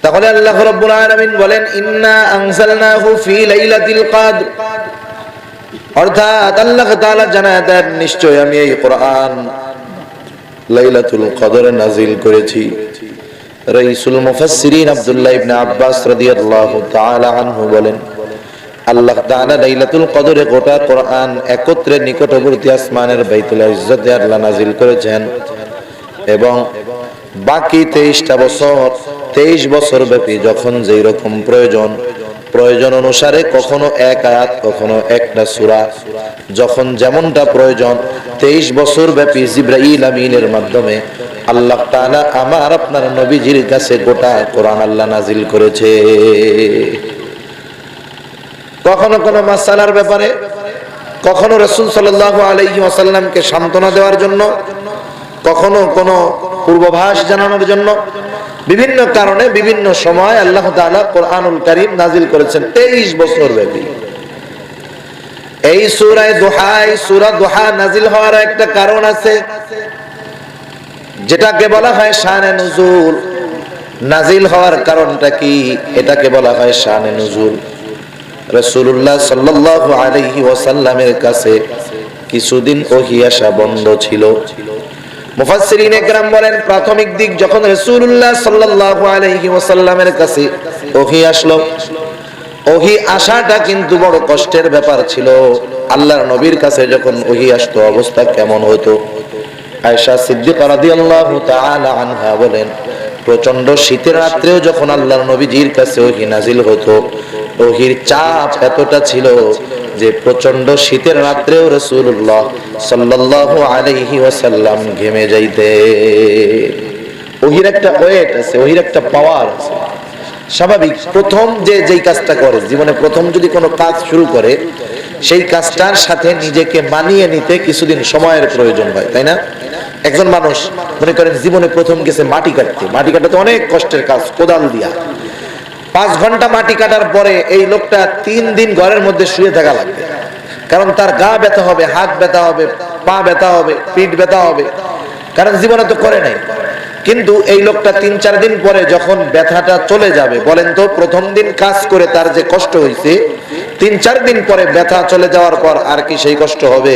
তাহলে আল্লাহ রাব্বুল আলামিন বলেন ইন্না আনজালনাহু ফি লাইলাতিল কদর, অর্থাৎ আল্লাহ তাআলা জানায় দেন নিশ্চয় আমি এই কোরআন লাইলাতুল কদরে নাযিল করেছি। রাইসুল মুফাসসিরিন আব্দুল্লাহ ইবনে আব্বাস রাদিয়াল্লাহু তাআলা আনহু বলেন আল্লাহ তাআলা লাইলাতুল কদরে গোটা কোরআন একত্রে নিকটবর্তী আসমানের বাইতুল ইজ্জতে আল্লাহ নাযিল করেছেন এবং বাকি 23টা বছর 23 বছর ব্যাপী যখন যেই রকম প্রয়োজন অনুসারে কখনো এক আয়াত কখনো একটা সূরা যখন যেমনটা প্রয়োজন 23 বছর ব্যাপী জিবরাইল আমিনের মাধ্যমে আল্লাহ তাআলা আমার আপনার নবীজির কাছে গোটা কোরআন আল্লাহ নাযিল করেছে। কখনো কোনো মাসআলার ব্যাপারে, কখনো রাসূল সাল্লাল্লাহু আলাইহি ওয়াসাল্লামকে সান্ত্বনা দেওয়ার জন্য, কখনো কোনো পূর্বাভাস জানানোর জন্য, বিভিন্ন কারণে বিভিন্ন সময় আল্লাহ তাআলা কোরআনুল কারীম নাযিল করেছেন 23 বছর ব্যাপী। এই সূরা দুহা নাযিল হওয়ার একটা কারণ আছে যেটাকে বলা হয় শানে নুজুল। নাযিল হওয়ার কারণটা কি? এটাকে বলা হয় শানে নুজুল। রাসূলুল্লাহ সাল্লাল্লাহু আলাইহি ওয়াসাল্লামের কাছে কিছুদিন ওহী আসা বন্ধ ছিল। মুফাসসিরিন একরাম বলেন প্রাথমিক দিক যখন রাসূলুল্লাহ সাল্লাল্লাহু আলাইহি ওয়াসাল্লামের কাছে ওহী আসলো, ওহী আসাটা কিন্তু বড় কষ্টের ব্যাপার ছিল। আল্লাহর নবীর কাছে যখন ওহী আসতো অবস্থা কেমন হতো? আয়েশা সিদ্দিকা রাদিয়াল্লাহু তাআলা আনহা বলেন প্রচন্ড শীতের রাত্রেও যখন আল্লাহর নবীজির কাছে ওহী নাযিল হতো ওহীর চাপ এতটা ছিল যে প্রচন্ড শীতের রাত্রেও রাসূলুল্লাহ সাল্লাল্লাহু আলাইহি ওয়াসাল্লাম ঘেমে যাইতেন। ওহীর একটা ওয়েট আছে, ওহীর একটা পাওয়ার আছে। স্বাভাবিক প্রথম যেই কাজটা করে জীবনে প্রথম যদি কোনো কাজ শুরু করে সেই কাজটার সাথে নিজেকে মানিয়ে নিতে কিছুদিন সময়ের প্রয়োজন হয়, তাই না? একজন মানুষ মনে করেন জীবনে প্রথম গেছে মাটি কাটতে, মাটি কাটা তো অনেক কষ্টের কাজ, কোদাল দিয়া 5 ঘন্টা মাটি কাটার পরে এই লোকটা 3 দিন ঘরের মধ্যে শুয়ে থাকা লাগবে, কারণ তার গা ব্যথা হবে, হাত ব্যথা হবে, পা ব্যথা হবে, পিঠ ব্যথা হবে, কারণ জীবনে তো করে নাই। কিন্তু এই লোকটা 3-4 দিন পরে যখন ব্যথাটা চলে যাবে, বলেন তো প্রথম দিন কাজ করে তার যে কষ্ট হয়েছে 3-4 দিন পরে ব্যথা চলে যাওয়ার পর আর কি সেই কষ্ট হবে?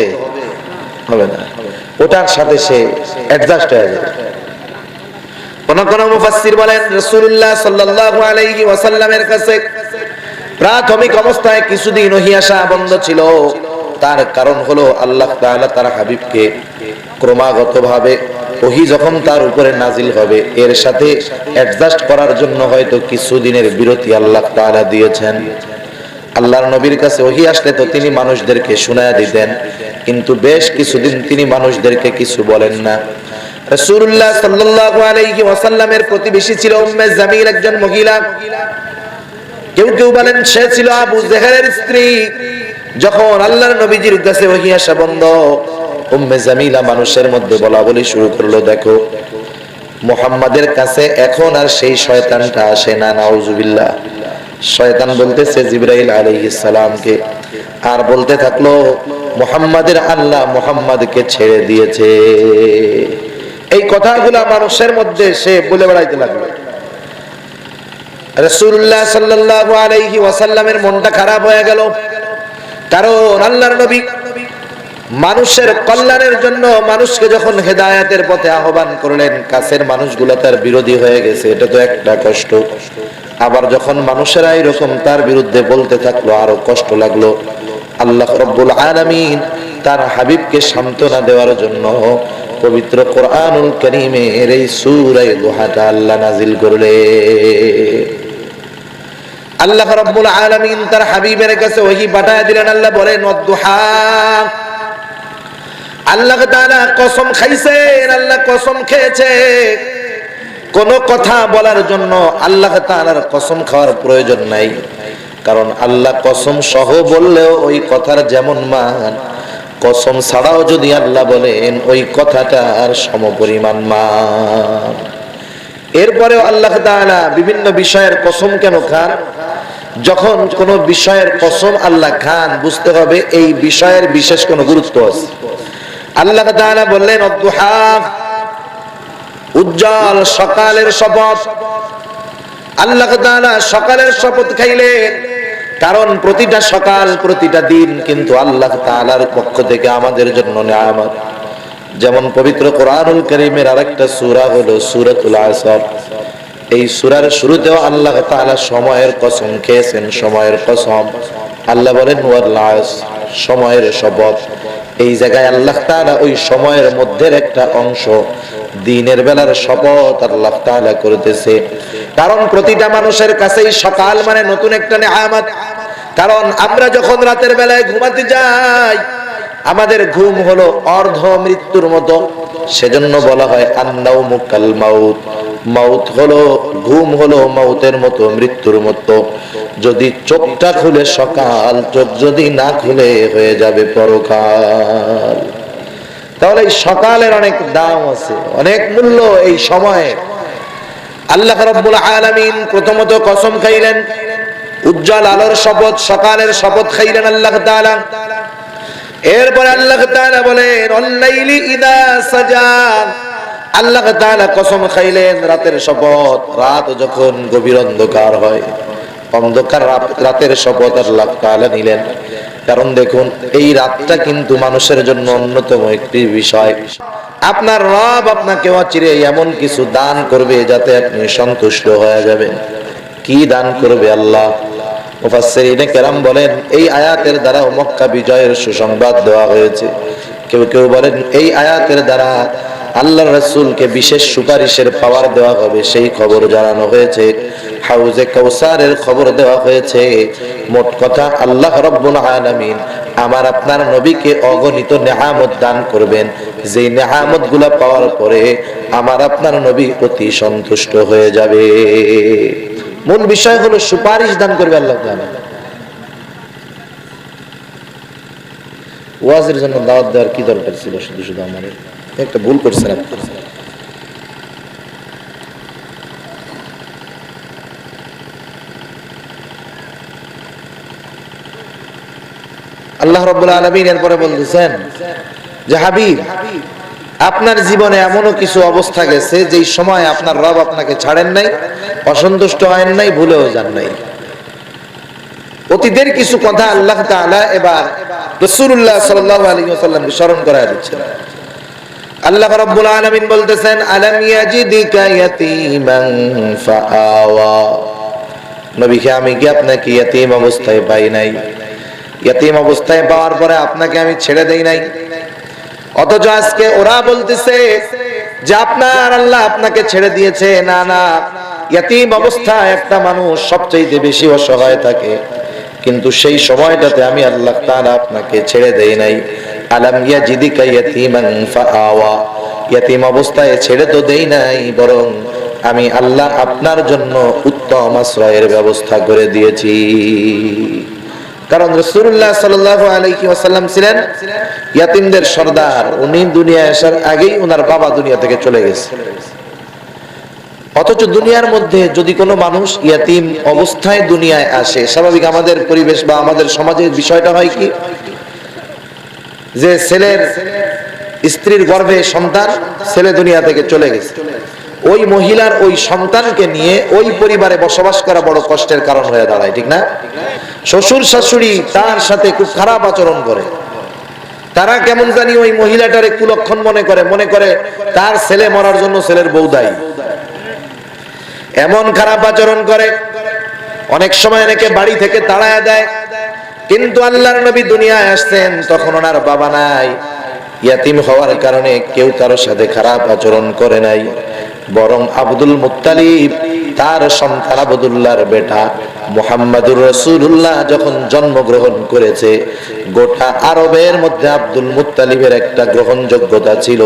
হবে না, ওটার সাথে সে অ্যাডজাস্ট হয়ে যাবে। কোন কোন মুফাসসির বলেন রাসূলুল্লাহ সাল্লাল্লাহু আলাইহি ওয়াসাল্লামের কাছে প্রাথমিক অবস্থায় কিছুদিন ওহী আসা বন্ধ ছিল। তার কারণ হলো আল্লাহ তাআলা তার হাবিবকে ক্রমাগতভাবে ওহী যখন তার উপরে নাজিল হবে এর সাথে অ্যাডজাস্ট করার জন্য হয়তো কিছুদিনের বিরতি আল্লাহ তাআলা দিয়েছেন। আল্লাহর নবীর কাছে ওহী আসলে তো তিনি মানুষদেরকে শোনায়া দিতেন, কিন্তু বেশ কিছুদিন তিনি মানুষদেরকে কিছু বলেন না। রাসূলুল্লাহ সাল্লাল্লাহু আলাইহি ওয়াসাল্লামের প্রতিবেশী ছিল উম্মে জামিল, একজন মহিলা। কেউ কেউ বলেন সে ছিল আবু জেহেলের স্ত্রী। যখন আল্লাহর নবীজির কাছে ওহী আসা বন্ধ, উম্মে জামিলা মানুষের মধ্যে বলা বলি শুরু করলো, দেখো মুহাম্মাদের কাছে এখন আর সেই শয়তানটা আসে না, নাউজুবিল্লাহ। শয়তান বলতেছে জিবরাইল আলাইহিস সালামকে, আর বলতে থাকলো মুহাম্মাদের আল্লাহ মুহাম্মাদকে ছেড়ে দিয়েছে। এই কথাগুলো মানুষের মধ্যে সে বলে বেড়াইতে লাগলো। রাসূলুল্লাহ সাল্লাল্লাহু আলাইহি ওয়াসাল্লামের মনটা খারাপ হয়ে গেল, কারণ আল্লাহর নবী মানুষের কল্যাণের জন্য মানুষকে যখন হেদায়েতের পথে আহ্বান করলেন, কাছের মানুষগুলো তার বিরোধী হয়ে গেছে, এটা তো একটা কষ্ট। আবার যখন মানুষেরা এরকম তার বিরুদ্ধে বলতে থাকলো আরো কষ্ট লাগলো। আল্লাহ রাব্বুল আলামিন তার হাবিবকে সান্ত্বনা দেওয়ার জন্য পবিত্র কোরআনুল কারীমের এই সূরা দুহাটা আল্লাহ নাযিল করলেন। আল্লাহ রাব্বুল আলামিন তার হাবিবের কাছে ওহী পাঠায় দিলেন। আল্লাহ বলেন ওয়াদ-দুহা, আল্লাহ তাআলা কসম খাইছেন, আল্লাহ কসম খেয়েছে। কোন কথা বলার জন্য আল্লাহ তাআলার কসম খাওয়ার প্রয়োজন নাই, কারণ আল্লাহ কসম সহ বললেও ওই কথার যেমন মান, কসম ছাড়াও যদি আল্লাহ বলেন ওই কথাটার সমপরিমাণ মান। এরপরেও আল্লাহ তাআলা বিভিন্ন বিষয়ের কসম কেন খান? যখন কোন বিষয়ের কসম আল্লাহ খান বুঝতে হবে এই বিষয়ের বিশেষ কোন গুরুত্ব আছে। আল্লাহ তাআলা বললেন ওয়াদ-দুহা, উজ্জ্বল সকালের শপথ। আল্লাহ তাআলা সকালের শপথ খাইলেন, কারণ প্রতিটা সকাল প্রতিটা দিন কিন্তু আল্লাহ তাআলার পক্ষ থেকে আমাদের জন্য নিয়ামত। যেমন পবিত্র কোরআনুল কারীমের আরেকটা সূরা হলো সূরাতুল আসর। এই সূরার শুরুতেও আল্লাহ তাআলা সময়ের কসম খেয়েছেন, সময়ের কসম। আল্লাহ বলেন ওয়াল আসর, সময়ের শপথ। এই জায়গায় আল্লাহ তাআলা ওই সময়ের মধ্যে একটা অংশ দিনের বেলার শপথ আল্লাহ তাআলা করতেছে। কারণ প্রতিটা মানুষের কাছেই সকাল মানে নতুন একটা নিয়ামত। কারণ আমরা যখন রাতের বেলায় ঘুমাতে যাই, আমাদের ঘুম হলো অর্ধ মৃত্যুর মতো। সেজন্য বলা হয় আন্নাউমু কাল মাউত, মাউত হলো, ঘুম হলো মাউতের মতো, মৃত্যুর মতো। যদি চোখটা খুলে সকাল, চোখ যদি না খুলে হয়ে যাবে পরকাল। তাহলে এই সকালের অনেক দাম আছে, অনেক মূল্য এই সময়ে। আল্লাহ রাব্বুল আলামিন প্রথমত কসম খাইলেন, উজ্জ্বল আলোর শপথ, সকালের শপথ খাইলেন আল্লাহ তাআলা। এরপর আল্লাহ তাআলা বলেন ওয়াল্লাইলি ইযা সাজা, আল্লাহ তাআলা কসম খাইলেন রাতের শপথ, রাত যখন গভীর অন্ধকার হয়, অন্ধকার রাতের শপথ আল্লাহ তাআলা নিলেন। কারণ দেখুন এই রাতটা কিন্তু মানুষের জন্য অন্যতম একটি বিষয়। আপনার রব আপনাকে অচিরে এমন কিছু দান করবে যাতে আপনি সন্তুষ্ট হয়ে যাবেন। কি দান করবে আল্লাহ? মুফাসসিরিনে কেরাম বলেন এই আয়াতের দ্বারা মক্কা বিজয়ের সুসংবাদ দেওয়া হয়েছে। কেউ কেউ বলেন এই আয়াতের দ্বারা আল্লাহর রাসূলকে বিশেষ সুপারিশের পাওয়ার দেওয়া হবে, সেই খবর জানানো হয়েছে। হাউজে কাউসারের খবর দেওয়া হয়েছে। মোট কথা আল্লাহ রাব্বুল আলামিন আমার আপনার নবীকে অগণিত নেয়ামত দান করবেন, যেই নেয়ামতগুলো পাওয়ার পরে আমার আপনার নবী অতি সন্তুষ্ট হয়ে যাবে। মূল বিষয় হলো সুপারিশ দান করবে আল্লাহ তাআলা। ওয়াজের জন্য দাওয়াত দেওয়ার কি দরকার ছিল? শুধু শুধু আমার একটা ভুল করছেন আপনি। আল্লাহ রাব্বুল আলামিন এরপরে বলতেছেন যে হাবিব, আপনার জীবনে এমনও কিছু অবস্থা গেছে যেই সময় আপনার রব আপনাকে ছাড়েন নাই, অসন্তুষ্ট হয় নাই, ভুলেও যান নাই। অতীতের কিছু কথা আল্লাহ তাআলা এবার রাসূলুল্লাহ সাল্লাল্লাহু আলাইহি ওয়াসাল্লামকে স্মরণ করায় দিচ্ছেন। আল্লাহ রাব্বুল আলামিন বলতেছেন আলাম ইয়াজিদিকা ইয়াতীমান ফাআওয়া, নবীকে আমি কি আপনাকে ইয়াতীম অবস্থায় পাই নাই? ইয়াতীম অবস্থায় পাওয়ার পরে আপনাকে আমি ছেড়ে দেই নাই। অথচ আজকে ওরা বলতেছে যে আপনার আল্লাহ আপনাকে ছেড়ে দিয়েছে। না না, ইয়াতীম অবস্থায় একটা মানুষ সবচেয়ে বেশি অসহায় থাকে, কিন্তু সেই সময়টাতে আমি আল্লাহ তাআলা আপনাকে ছেড়ে দেই নাই। আলাম ইয়াজিদিকা ইয়াতীমান ফাআওয়া, ইয়াতীম অবস্থায় ছেড়ে তো দেই নাই, বরং আমি আল্লাহ আপনার জন্য উত্তম আশ্রয়ের ব্যবস্থা করে দিয়েছি। কারণ রাসূলুল্লাহ সাল্লাল্লাহু আলাইহি ওয়াসাল্লাম ছিলেন ইয়াতীমদের সরদার। উনি দুনিয়ায় আসার আগেই ওনার বাবা দুনিয়া থেকে চলে গেছে। অথচ দুনিয়ার মধ্যে যদি কোনো মানুষ ইয়াতীম অবস্থায় দুনিয়ায় আসে, স্বাভাবিক আমাদের পরিবেশ বা আমাদের সমাজের বিষয়টা হয় কি, যে ছেলের স্ত্রীর গর্ভে সন্তান, ছেলে দুনিয়া থেকে চলে গেছে, ওই মহিলার ওই সন্তানকে নিয়ে ওই পরিবারে বসবাস করা বড় কষ্টের কারণ হয়ে দাঁড়ায়, ঠিক না? শ্বশুর শাশুড়ি তার সাথে খুব খারাপ আচরণ করে। তারা কেমন জানি ওই মহিলাটারে কুলক্ষণ মনে করে তার ছেলে মরার জন্য ছেলের বউ দায়ী। এমন খারাপ আচরণ করে, অনেক সময় অনেকে বাড়ি থেকে তাড়ায়া দেয়। কিন্তু আল্লাহর নবী দুনিয়ায় আসছেন তখন ওনার বাবা নাই। ইয়াতীম হওয়ার কারণে কেউ কারোর সাথে খারাপ আচরণ করে নাই, বরং আব্দুল মুত্তালিব তার সন্তান আব্দুল্লাহর বেটা মুহাম্মাদুর রাসূলুল্লাহ যখন জন্মগ্রহণ করেছে, গোটা আরবের মধ্যে আব্দুল মুত্তালিবের একটা গ্রহণযোগ্যতা ছিল।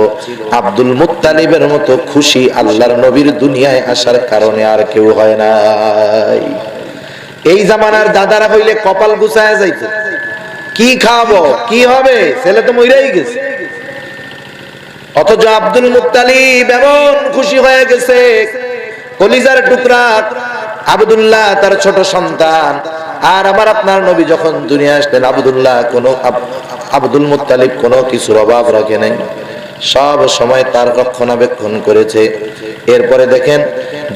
আব্দুল মুত্তালিবের মতো খুশি আল্লাহর নবীর দুনিয়ায় আসার কারণে আর কেউ হয় নাই। এই জামানার দাদারা হইলে কপাল গুছায়া যাইত, কি খাবো, কি হবে, ছেলে তো মইরাই গেছে। অথচ আব্দুল মুত্তালিব এমন খুশি হয়ে গেছে, কলিজার টুকরা আব্দুল্লাহ তার ছোট সন্তান। আর আমার আপনার নবী যখন দুনিয়া আসলেন, আব্দুল মুত্তালিব কোনো কিছুর অভাব রাখে নাই। সব সময় তার রক্ষণাবেক্ষণ করেছে। এরপরে দেখেন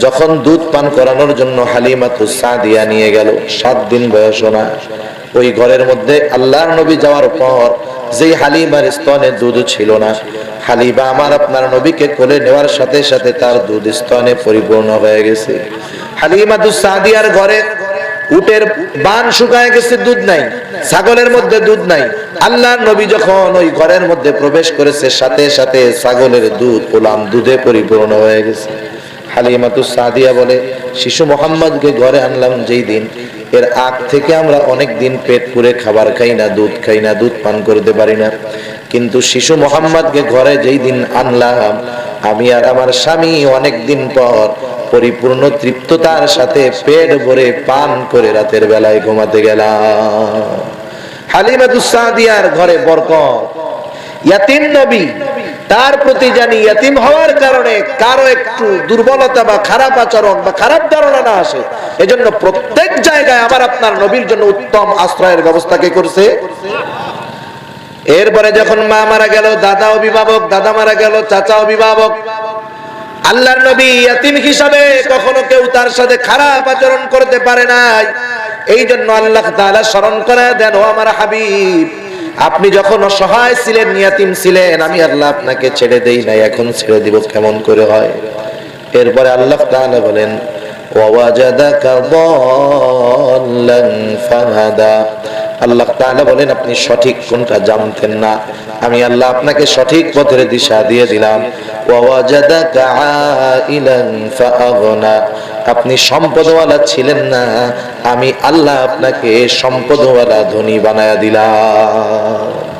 যখন দুধ পান করানোর জন্য হালিমাতুস সাদিয়া নিয়ে গেল, 7 দিন বয়স না, ওই ঘরের মধ্যে আল্লাহর নবী যাওয়ার পর যেই হালিমার স্তনে দুধ ছিল না, হালিমা আমার আপনার নবীকে কোলে নেওয়ার সাথে সাথে তার দুধ স্তনে পরিপূর্ণ হয়ে গেছে। হালিমাতুস সাদিয়ার ঘরে উটের বান শুকায় গেছে, দুধ নাই, ছাগলের মধ্যে দুধ নাই। আল্লাহর নবী যখন ওই ঘরের মধ্যে প্রবেশ করেছে, সাথে সাথে ছাগলের দুধ ওলাম দুধে পরিপূর্ণ হয়ে গেছে। হালিমাতুস সাদিয়া বলে, শিশু মোহাম্মদকে ঘরে আনলাম যেই দিন, এর আগ থেকে আমরা অনেক দিন পেট পুরে খাবার খাই না, দুধ খাই না, দুধ পান করতে পারি না। কিন্তু শিশু মোহাম্মদকে ঘরে যেই দিন আনলাম, আমি আর আমার স্বামী অনেক দিন পর পরিপূর্ণ তৃপ্ততার সাথে পেট ভরে পান করে রাতের বেলায় ঘুমাতে গেলাম। হালিমাতুস সাদিয়ার ঘরে বরকত। ইয়াতিম নবী, তার প্রতি জানি ইয়াতিম হওয়ার কারণে কারো একটু দুর্বলতা বা খারাপ আচরণ বা খারাপ ধারণা না আসে, এজন্য প্রত্যেক জায়গায় আমার আপনার নবীর জন্য উত্তম আশ্রয়ের ব্যবস্থা কে করছে? এরপরে যখন মা মারা গেল, দাদা অভিভাবক, দাদা মারা গেল, চাচা অভিভাবক, আল্লাহর নবী ইয়াতিম হিসাবে কখনো কেউ তার সাথে খারাপ আচরণ করতে পারে নাই। এই জন্য আল্লাহ তাআলা স্মরণ করে দেন, ও আমার হাবিব, আপনি যখন অসহায় ছিলেন, ইয়াতিম ছিলেন, আমি আল্লাহ আপনাকে ছেড়ে দেই নাই, এখন ছেড়ে দিব কেমন করে হয়? এরপরে আল্লাহ তাআলা বলেন, ওয়াজাদাকা দাল্লান ফাহাদা। আল্লাহ তাআলা বলেন, আপনি সঠিক কোনটা জানতেন না, আমি আল্লাহ আপনাকে সঠিক পথের দিশা দিয়ে দিলাম। ওয়াজাদাকা আইলান ফাআগনা। আপনি সম্পদওয়ালা ছিলেন না, আমি আল্লাহ আপনাকে সম্পদওয়ালা ধনী বানায়া দিলাম।